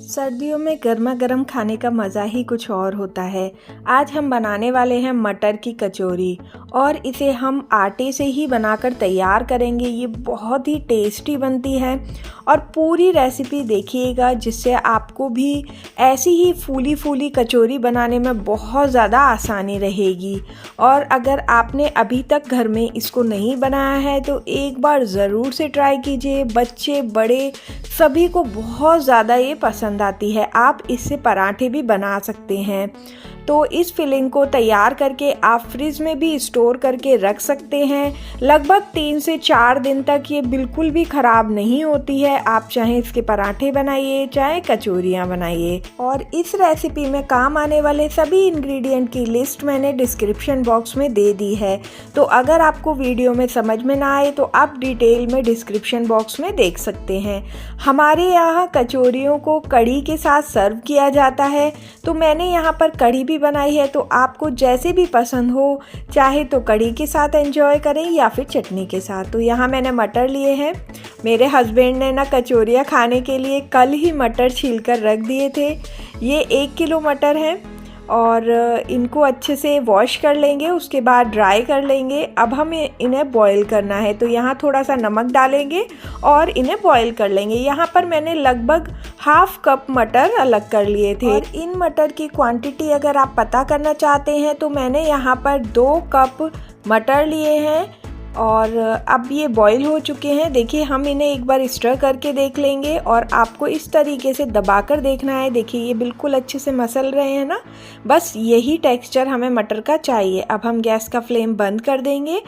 सर्दियों में गर्मा गर्म खाने का मज़ा ही कुछ और होता है। आज हम बनाने वाले हैं मटर की कचौरी और इसे हम आटे से ही बनाकर तैयार करेंगे। ये बहुत ही टेस्टी बनती है और पूरी रेसिपी देखिएगा, जिससे आपको भी ऐसी ही फूली फूली कचौरी बनाने में बहुत ज़्यादा आसानी रहेगी। और अगर आपने अभी तक घर में इसको नहीं बनाया है तो एक बार ज़रूर से ट्राई कीजिए। बच्चे बड़े सभी को बहुत ज़्यादा ये पसंद आती है। आप इससे पराठे भी बना सकते हैं। तो इस फिलिंग को तैयार करके आप फ्रिज में भी स्टोर करके रख सकते हैं। लगभग 3 से 4 दिन तक ये बिल्कुल भी ख़राब नहीं होती है। आप चाहे इसके पराठे बनाइए, चाहे कचौरियाँ बनाइए। और इस रेसिपी में काम आने वाले सभी इंग्रेडिएंट की लिस्ट मैंने डिस्क्रिप्शन बॉक्स में दे दी है। तो अगर आपको वीडियो में समझ में ना आए तो आप डिटेल में डिस्क्रिप्शन बॉक्स में देख सकते हैं। हमारे यहाँ कचौरियों को कढ़ी के साथ सर्व किया जाता है, तो मैंने यहाँ पर कढ़ी भी बनाई है। तो आपको जैसे भी पसंद हो, चाहे तो कढ़ी के साथ एंजॉय करें या फिर चटनी के साथ। तो यहाँ मैंने मटर लिए हैं। मेरे हस्बैंड ने ना कचौरियाँ खाने के लिए कल ही मटर छील कर रख दिए थे। ये 1 किलो मटर हैं और इनको अच्छे से वॉश कर लेंगे, उसके बाद ड्राई कर लेंगे। अब हमें इन्हें बॉईल करना है, तो यहाँ थोड़ा सा नमक डालेंगे और इन्हें बॉईल कर लेंगे। यहाँ पर मैंने लगभग ½ कप मटर अलग कर लिए थे। और इन मटर की क्वांटिटी अगर आप पता करना चाहते हैं तो मैंने यहाँ पर 2 कप मटर लिए हैं और अब ये बॉईल हो चुके हैं। देखिए, हम इन्हें एक बार स्टर करके देख लेंगे और आपको इस तरीके से दबाकर देखना है। देखिए, ये बिल्कुल अच्छे से मसल रहे हैं ना। बस यही टेक्सचर हमें मटर का चाहिए। अब हम गैस का फ्लेम बंद कर देंगे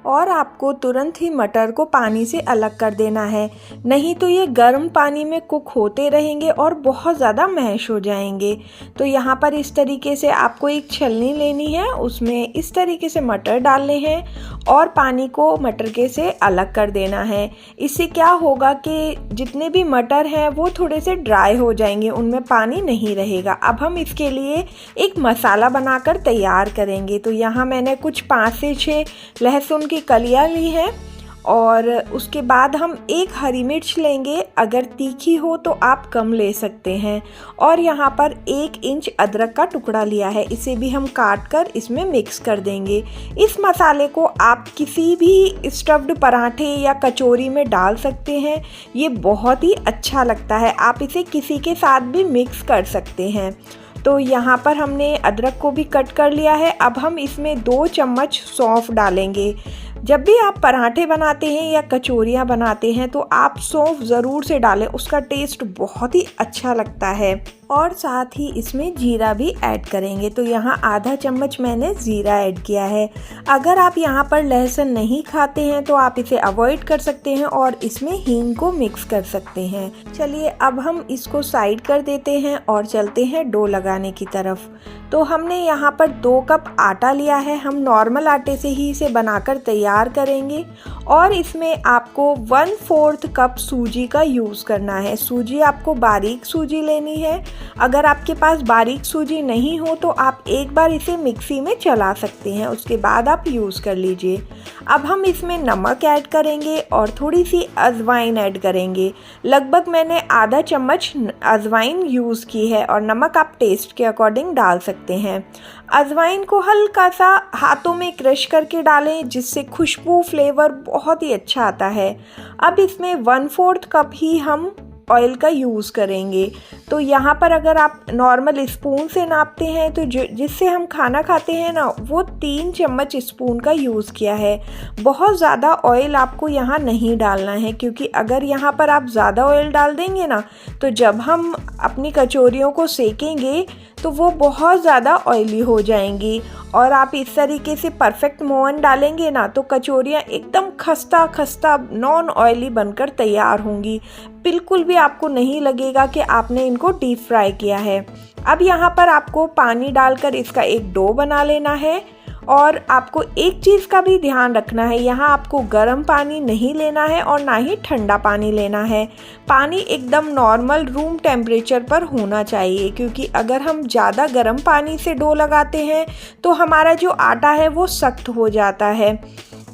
और आपको तुरंत ही मटर को पानी से अलग कर देना है, नहीं तो ये गर्म पानी में कुक होते रहेंगे और बहुत ज़्यादा मैश हो जाएंगे। तो यहाँ पर इस तरीके से आपको एक छलनी लेनी है, उसमें इस तरीके से मटर डालने हैं और पानी को मटर के से अलग कर देना है। इससे क्या होगा कि जितने भी मटर हैं वो थोड़े से ड्राई हो जाएंगे, उनमें पानी नहीं रहेगा। अब हम इसके लिए एक मसाला बनाकर तैयार करेंगे। तो यहाँ मैंने कुछ 5 से 6 लहसुन की कलियां ली हैं और उसके बाद हम 1 हरी मिर्च लेंगे। अगर तीखी हो तो आप कम ले सकते हैं। और यहाँ पर 1 इंच अदरक का टुकड़ा लिया है, इसे भी हम काट कर इसमें मिक्स कर देंगे। इस मसाले को आप किसी भी स्टफ्ड पराठे या कचौरी में डाल सकते हैं, ये बहुत ही अच्छा लगता है। आप इसे किसी के साथ भी मिक्स कर सकते हैं। तो यहाँ पर हमने अदरक को भी कट कर लिया है। अब हम इसमें 2 चम्मच सौंफ डालेंगे। जब भी आप पराठे बनाते हैं या कचौरियाँ बनाते हैं तो आप सौंफ ज़रूर से डालें, उसका टेस्ट बहुत ही अच्छा लगता है। और साथ ही इसमें जीरा भी ऐड करेंगे। तो यहाँ आधा चम्मच मैंने जीरा ऐड किया है। अगर आप यहाँ पर लहसुन नहीं खाते हैं तो आप इसे अवॉइड कर सकते हैं और इसमें हींग को मिक्स कर सकते हैं। चलिए, अब हम इसको साइड कर देते हैं और चलते हैं डो लगाने की तरफ। तो हमने यहाँ पर 2 कप आटा लिया है। हम नॉर्मल आटे से ही इसे बनाकर तैयार करेंगे और इसमें आपको 1/4 कप सूजी का यूज़ करना है। सूजी आपको बारीक सूजी लेनी है। अगर आपके पास बारीक सूजी नहीं हो तो आप एक बार इसे मिक्सी में चला सकते हैं, उसके बाद आप यूज़ कर लीजिए। अब हम इसमें नमक ऐड करेंगे और थोड़ी सी अजवाइन ऐड करेंगे। लगभग मैंने आधा चम्मच अजवाइन यूज़ की है और नमक आप टेस्ट के अकॉर्डिंग डाल सकते हैं। अजवाइन को हल्का सा हाथों में क्रश करके डालें, जिससे खुशबू फ्लेवर बहुत ही अच्छा आता है। अब इसमें 1/4 कप ही हम ऑयल का यूज़ करेंगे। तो यहाँ पर अगर आप नॉर्मल स्पून से नापते हैं तो जिससे हम खाना खाते हैं ना, वो 3 चम्मच स्पून का यूज़ किया है। बहुत ज़्यादा ऑयल आपको यहाँ नहीं डालना है, क्योंकि अगर यहाँ पर आप ज़्यादा ऑयल डाल देंगे ना तो जब हम अपनी कचौरियों को सेकेंगे तो वो बहुत ज़्यादा ऑयली हो जाएंगी। और आप इस तरीके से परफेक्ट मोहन डालेंगे ना तो कचौरियाँ एकदम खस्ता खस्ता नॉन ऑयली बनकर तैयार होंगी। बिल्कुल भी आपको नहीं लगेगा कि आपने इनको डीप फ्राई किया है। अब यहाँ पर आपको पानी डालकर इसका एक डो बना लेना है। और आपको एक चीज़ का भी ध्यान रखना है, यहाँ आपको गर्म पानी नहीं लेना है और ना ही ठंडा पानी लेना है। पानी एकदम नॉर्मल रूम टेम्परेचर पर होना चाहिए, क्योंकि अगर हम ज़्यादा गर्म पानी से डो लगाते हैं तो हमारा जो आटा है वो सख्त हो जाता है।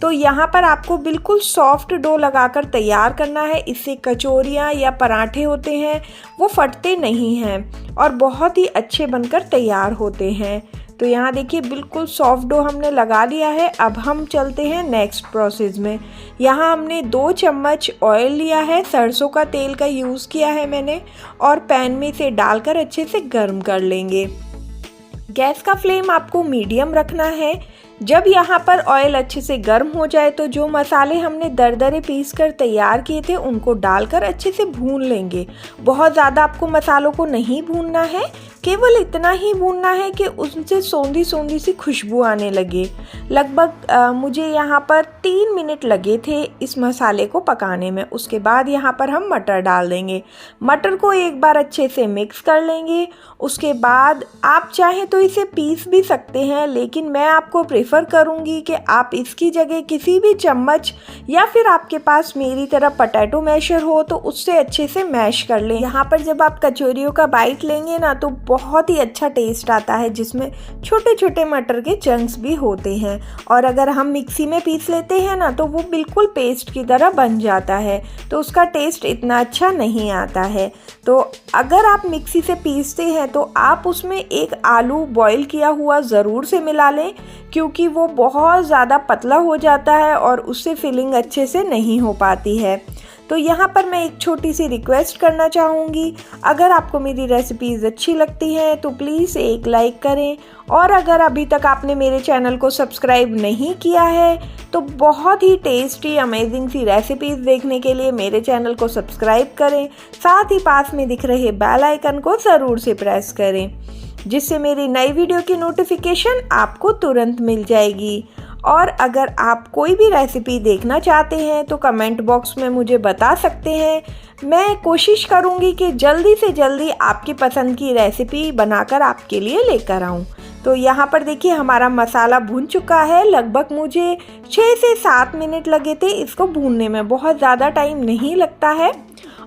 तो यहाँ पर आपको बिल्कुल सॉफ्ट डो लगाकर तैयार करना है। इससे कचौरियाँ या पराठे होते हैं वो फटते नहीं हैं और बहुत ही अच्छे बनकर तैयार होते हैं। तो यहाँ देखिए बिल्कुल सॉफ्ट डो हमने लगा लिया है। अब हम चलते हैं नेक्स्ट प्रोसेस में। यहाँ हमने 2 चम्मच ऑयल लिया है, सरसों का तेल का यूज़ किया है मैंने, और पैन में इसे डालकर अच्छे से गर्म कर लेंगे। गैस का फ्लेम आपको मीडियम रखना है। जब यहाँ पर ऑयल अच्छे से गर्म हो जाए तो जो मसाले हमने दरदरे पीस कर तैयार किए थे उनको डालकर अच्छे से भून लेंगे। बहुत ज़्यादा आपको मसालों को नहीं भूनना है, केवल इतना ही भूनना है कि उनसे सौंधी सौंधी सी खुशबू आने लगे। लगभग मुझे यहाँ पर 3 मिनट लगे थे इस मसाले को पकाने में। उसके बाद यहाँ पर हम मटर डाल देंगे। मटर को एक बार अच्छे से मिक्स कर लेंगे। उसके बाद आप चाहें तो इसे पीस भी सकते हैं, लेकिन मैं आपको प्रेफर करूँगी कि आप इसकी जगह किसी भी चम्मच या फिर आपके पास मेरी तरह पोटैटो मैशर हो तो उससे अच्छे से मैश कर लें। यहाँ पर जब आप कचौरियों का बाइट लेंगे ना तो बहुत ही अच्छा टेस्ट आता है, जिसमें छोटे छोटे मटर के चंक्स भी होते हैं। और अगर हम मिक्सी में पीस लेते हैं ना तो वो बिल्कुल पेस्ट की तरह बन जाता है, तो उसका टेस्ट इतना अच्छा नहीं आता है। तो अगर आप मिक्सी से पीसते हैं तो आप उसमें एक आलू बॉईल किया हुआ ज़रूर से मिला लें, क्योंकि वो बहुत ज़्यादा पतला हो जाता है और उससे फिलिंग अच्छे से नहीं हो पाती है। तो यहाँ पर मैं एक छोटी सी रिक्वेस्ट करना चाहूँगी, अगर आपको मेरी रेसिपीज़ अच्छी लगती हैं तो प्लीज़ एक लाइक करें, और अगर अभी तक आपने मेरे चैनल को सब्सक्राइब नहीं किया है तो बहुत ही टेस्टी अमेजिंग सी रेसिपीज़ देखने के लिए मेरे चैनल को सब्सक्राइब करें। साथ ही पास में दिख रहे बेल आइकन को ज़रूर से प्रेस करें, जिससे मेरी नई वीडियो की नोटिफिकेशन आपको तुरंत मिल जाएगी। और अगर आप कोई भी रेसिपी देखना चाहते हैं तो कमेंट बॉक्स में मुझे बता सकते हैं। मैं कोशिश करूंगी कि जल्दी से जल्दी आपकी पसंद की रेसिपी बनाकर आपके लिए लेकर आऊं। तो यहाँ पर देखिए हमारा मसाला भून चुका है। लगभग मुझे 6 से 7 मिनट लगे थे इसको भूनने में, बहुत ज़्यादा टाइम नहीं लगता है।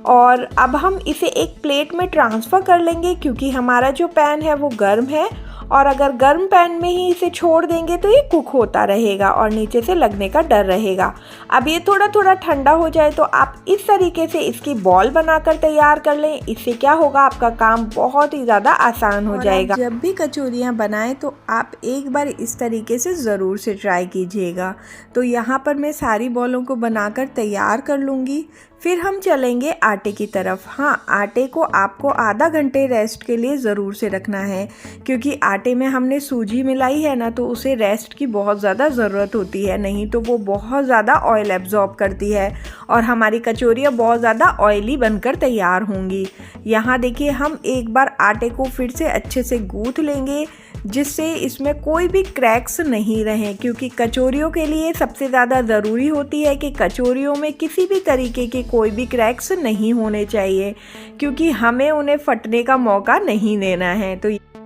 और अब हम इसे एक प्लेट में ट्रांसफ़र कर लेंगे, क्योंकि हमारा जो पैन है वो गर्म है, और अगर गर्म पैन में ही इसे छोड़ देंगे तो ये कुक होता रहेगा और नीचे से लगने का डर रहेगा। अब ये थोड़ा थोड़ा ठंडा हो जाए तो आप इस तरीके से इसकी बॉल बनाकर तैयार कर लें। इससे क्या होगा, आपका काम बहुत ही ज़्यादा आसान हो जाएगा। जब भी कचौरियाँ बनाएं तो आप एक बार इस तरीके से ज़रूर से ट्राई कीजिएगा। तो यहाँ पर मैं सारी बॉलों को बनाकर तैयार कर लूँगी। फिर हम चलेंगे आटे की तरफ। हाँ, आटे को आपको आधा घंटे रेस्ट के लिए ज़रूर से रखना है, क्योंकि आटे में हमने सूजी मिलाई है ना तो उसे रेस्ट की बहुत ज़्यादा ज़रूरत होती है, नहीं तो वो बहुत ज़्यादा ऑयल एब्जॉर्ब करती है और हमारी कचौरियाँ बहुत ज़्यादा ऑयली बनकर तैयार होंगी। यहाँ देखिए हम एक बार आटे को फिर से अच्छे से गूँथ लेंगे, जिससे इसमें कोई भी क्रैक्स नहीं रहें, क्योंकि कचौरियों के लिए सबसे ज़्यादा ज़रूरी होती है कि कचौरियों में किसी भी तरीके के कोई भी क्रैक्स नहीं होने चाहिए, क्योंकि हमें उन्हें फटने का मौका नहीं देना है।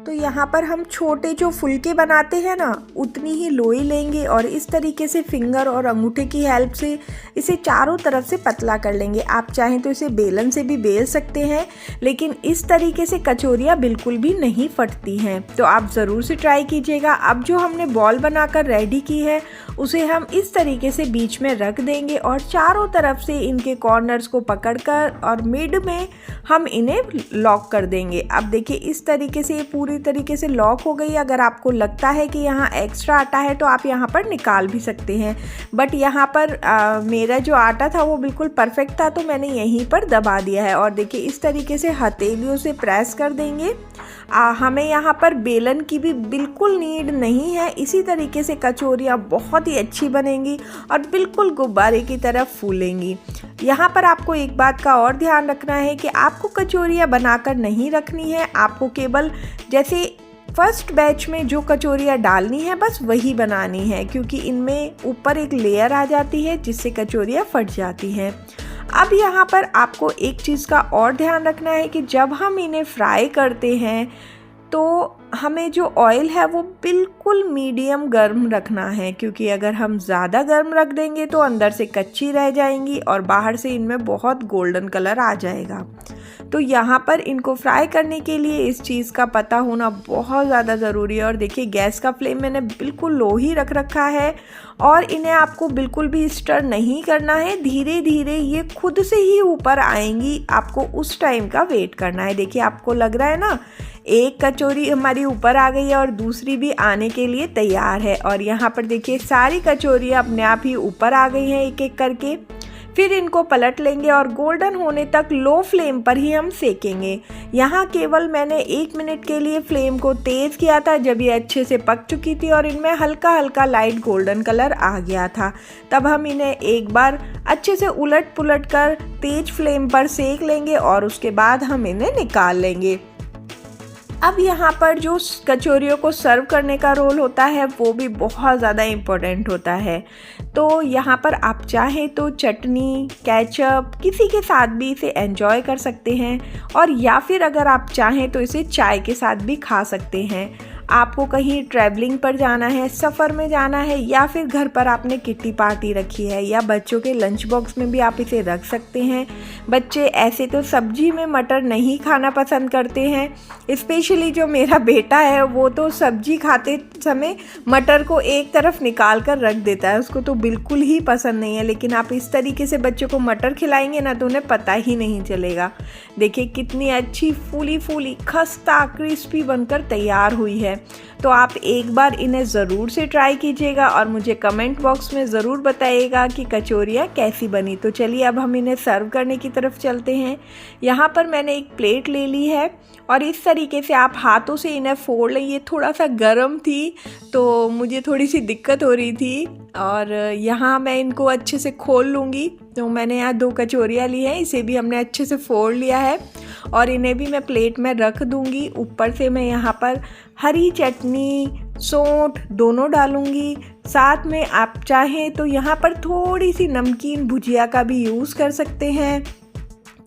तो यहाँ पर हम छोटे जो फुलके बनाते हैं ना उतनी ही लोई लेंगे और इस तरीके से फिंगर और अंगूठे की हेल्प से इसे चारों तरफ से पतला कर लेंगे। आप चाहें तो इसे बेलन से भी बेल सकते हैं, लेकिन इस तरीके से कचौरियाँ बिल्कुल भी नहीं फटती हैं। तो आप ज़रूर से ट्राई कीजिएगा। अब जो हमने बॉल बनाकर रेडी की है उसे हम इस तरीके से बीच में रख देंगे और चारों तरफ से इनके कॉर्नर्स को पकड़कर और मिड में हम इन्हें लॉक कर देंगे। अब देखिए इस तरीके से ये पूरी तरीके से लॉक हो गई। अगर आपको लगता है कि यहाँ एक्स्ट्रा आटा है तो आप यहाँ पर निकाल भी सकते हैं, बट यहाँ पर मेरा जो आटा था वो बिल्कुल परफेक्ट था तो मैंने यहीं पर दबा दिया है। और देखिए इस तरीके से हथेलियों से प्रेस कर देंगे। हमें यहाँ पर बेलन की भी बिल्कुल नीड नहीं है। इसी तरीके से कचौरियाँ बहुत ही अच्छी बनेंगी और बिल्कुल गुब्बारे की तरह फूलेंगी। यहाँ पर आपको एक बात का और ध्यान रखना है कि आपको कचौरियाँ बनाकर नहीं रखनी है, आपको केवल जैसे फर्स्ट बैच में जो कचौरियाँ डालनी है बस वही बनानी है, क्योंकि इनमें ऊपर एक लेयर आ जाती है जिससे कचौरियाँ फट जाती हैं। अब यहाँ पर आपको एक चीज़ का और ध्यान रखना है कि जब हम इन्हें फ्राई करते हैं तो हमें जो ऑयल है वो बिल्कुल मीडियम गर्म रखना है, क्योंकि अगर हम ज़्यादा गर्म रख देंगे तो अंदर से कच्ची रह जाएंगी और बाहर से इनमें बहुत गोल्डन कलर आ जाएगा। तो यहाँ पर इनको फ्राई करने के लिए इस चीज़ का पता होना बहुत ज़्यादा ज़रूरी है। और देखिए गैस का फ्लेम मैंने बिल्कुल लो ही रख रखा है और इन्हें आपको बिल्कुल भी स्टर नहीं करना है। धीरे धीरे ये खुद से ही ऊपर आएंगी, आपको उस टाइम का वेट करना है। देखिए आपको लग रहा है ना, एक कचौरी हमारी ऊपर आ गई है और दूसरी भी आने के लिए तैयार है। और यहाँ पर देखिए सारी कचौरियाँ अपने आप ही ऊपर आ गई हैं एक एक करके। फिर इनको पलट लेंगे और गोल्डन होने तक लो फ्लेम पर ही हम सेकेंगे। यहाँ केवल मैंने 1 मिनट के लिए फ्लेम को तेज़ किया था जब ये अच्छे से पक चुकी थी और इनमें हल्का हल्का लाइट गोल्डन कलर आ गया था। तब हम इन्हें एक बार अच्छे से उलट पुलट कर तेज फ्लेम पर सेक लेंगे और उसके बाद हम इन्हें निकाल लेंगे। अब यहाँ पर जो कचौरियों को सर्व करने का रोल होता है वो भी बहुत ज़्यादा इम्पोर्टेंट होता है। तो यहाँ पर आप चाहें तो चटनी, केचप किसी के साथ भी इसे एंजॉय कर सकते हैं और या फिर अगर आप चाहें तो इसे चाय के साथ भी खा सकते हैं। आपको कहीं ट्रैवलिंग पर जाना है, सफ़र में जाना है या फिर घर पर आपने किट्टी पार्टी रखी है या बच्चों के लंच बॉक्स में भी आप इसे रख सकते हैं। बच्चे ऐसे तो सब्जी में मटर नहीं खाना पसंद करते हैं, स्पेशली जो मेरा बेटा है वो तो सब्जी खाते समय मटर को एक तरफ निकाल कर रख देता है, उसको तो बिल्कुल ही पसंद नहीं है। लेकिन आप इस तरीके से बच्चों को मटर खिलाएंगे ना तो उन्हें पता ही नहीं चलेगा। देखिए कितनी अच्छी फूली फूली खस्ता क्रिस्पी बनकर तैयार हुई है। तो आप एक बार इन्हें ज़रूर से ट्राई कीजिएगा और मुझे कमेंट बॉक्स में ज़रूर बताइएगा कि कचौरियाँ कैसी बनी। तो चलिए अब हम इन्हें सर्व करने की तरफ चलते हैं। यहाँ पर मैंने एक प्लेट ले ली है और इस तरीके से आप हाथों से इन्हें फोड़ लें। ये थोड़ा सा गर्म थी तो मुझे थोड़ी सी दिक्कत हो रही थी और यहाँ मैं इनको अच्छे से खोल लूँगी। तो मैंने यहाँ 2 कचौरियाँ ली हैं, इसे भी हमने अच्छे से फोड़ लिया है और इन्हें भी मैं प्लेट में रख दूँगी। ऊपर से मैं यहाँ पर हरी चटनी, सौंठ दोनों डालूँगी। साथ में आप चाहें तो यहाँ पर थोड़ी सी नमकीन भुजिया का भी यूज़ कर सकते हैं।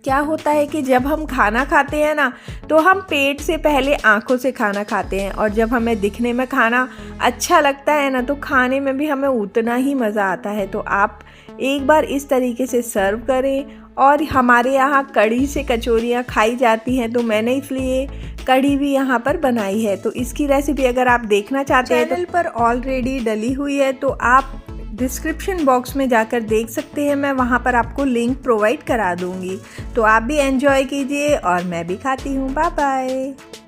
क्या होता है कि जब हम खाना खाते हैं ना तो हम पेट से पहले आँखों से खाना खाते हैं और जब हमें दिखने में खाना अच्छा लगता है ना तो खाने में भी हमें उतना ही मज़ा आता है। तो आप एक बार इस तरीके से सर्व करें। और हमारे यहाँ कढ़ी से कचौरियाँ खाई जाती हैं तो मैंने इसलिए कढ़ी भी यहाँ पर बनाई है। तो इसकी रेसिपी अगर आप देखना चाहते हैं चैनल पर ऑलरेडी डली हुई है तो आप डिस्क्रिप्शन बॉक्स में जाकर देख सकते हैं, मैं वहाँ पर आपको लिंक प्रोवाइड करा दूँगी। तो आप भी एंजॉय कीजिए और मैं भी खाती हूँ। Bye bye.